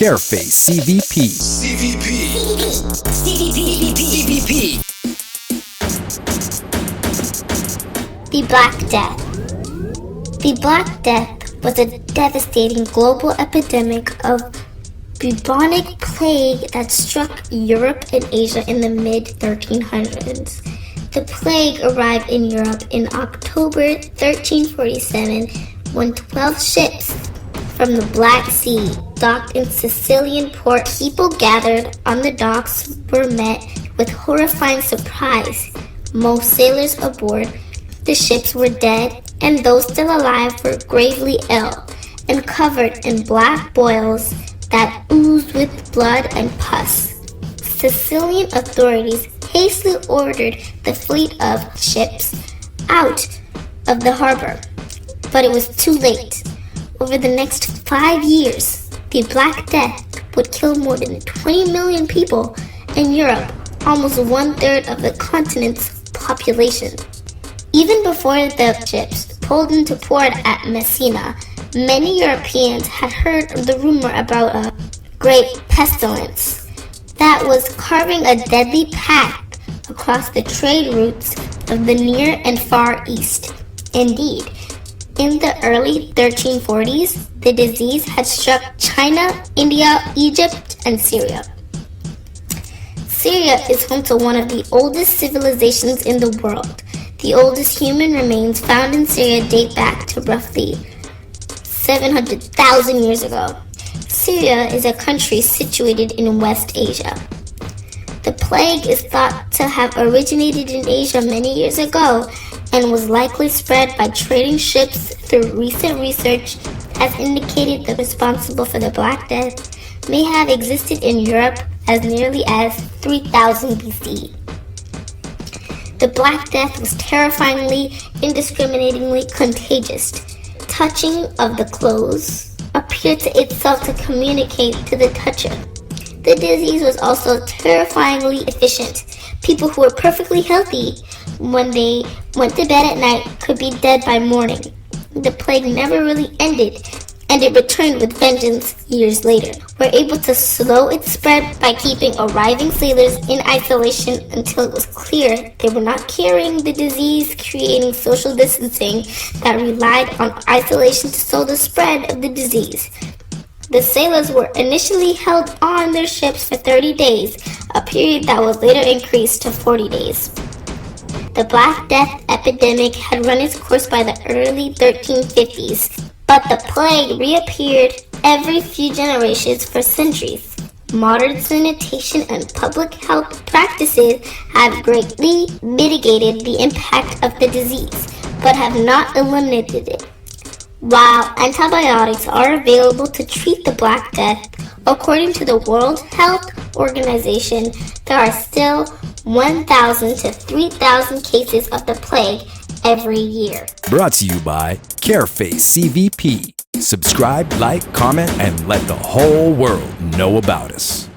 Careface CVP. CVP. The Black Death. The Black Death was a devastating global epidemic of bubonic plague that struck Europe and Asia in the mid-1300s. The plague arrived in Europe in October 1347 when 12 ships from the Black Sea docked in Sicilian port. People gathered on the docks were met with horrifying surprise. Most sailors aboard the ships were dead, and those still alive were gravely ill and covered in black boils that oozed with blood and pus. Sicilian authorities hastily ordered the fleet of ships out of the harbor, but it was too late. Over the next 5 years, the Black Death would kill more than 20 million people in Europe, almost 1/3 of the continent's population. Even before the ships pulled into port at Messina, many Europeans had heard of the rumor about a great pestilence that was carving a deadly path across the trade routes of the Near and Far East. Indeed, in the early 1340s, the disease had struck China, India, Egypt, and Syria. Syria is home to one of the oldest civilizations in the world. The oldest human remains found in Syria date back to roughly 700,000 years ago. Syria is a country situated in West Asia. The plague is thought to have originated in Asia many years ago and was likely spread by trading ships. Through recent research has indicated the responsible for the Black Death may have existed in Europe as nearly as 3000 BC. The Black Death was terrifyingly, indiscriminately contagious. Touching of the clothes appeared to itself to communicate to the toucher. The disease was also terrifyingly efficient. People who were perfectly healthy when they went to bed at night could be dead by morning. The plague never really ended, and it returned with vengeance years later. Were able to slow its spread by keeping arriving sailors in isolation until it was clear they were not carrying the disease, creating social distancing that relied on isolation to slow the spread of the disease. The sailors were initially held on their ships for 30 days, a period that was later increased to 40 days. The Black Death epidemic had run its course by the early 1350s, but the plague reappeared every few generations for centuries. Modern sanitation and public health practices have greatly mitigated the impact of the disease, but have not eliminated it. While antibiotics are available to treat the Black Death, according to the World Health Organization, there are still 1,000 to 3,000 cases of the plague every year. Brought to you by Careface CVP. Subscribe, like, comment, and let the whole world know about us.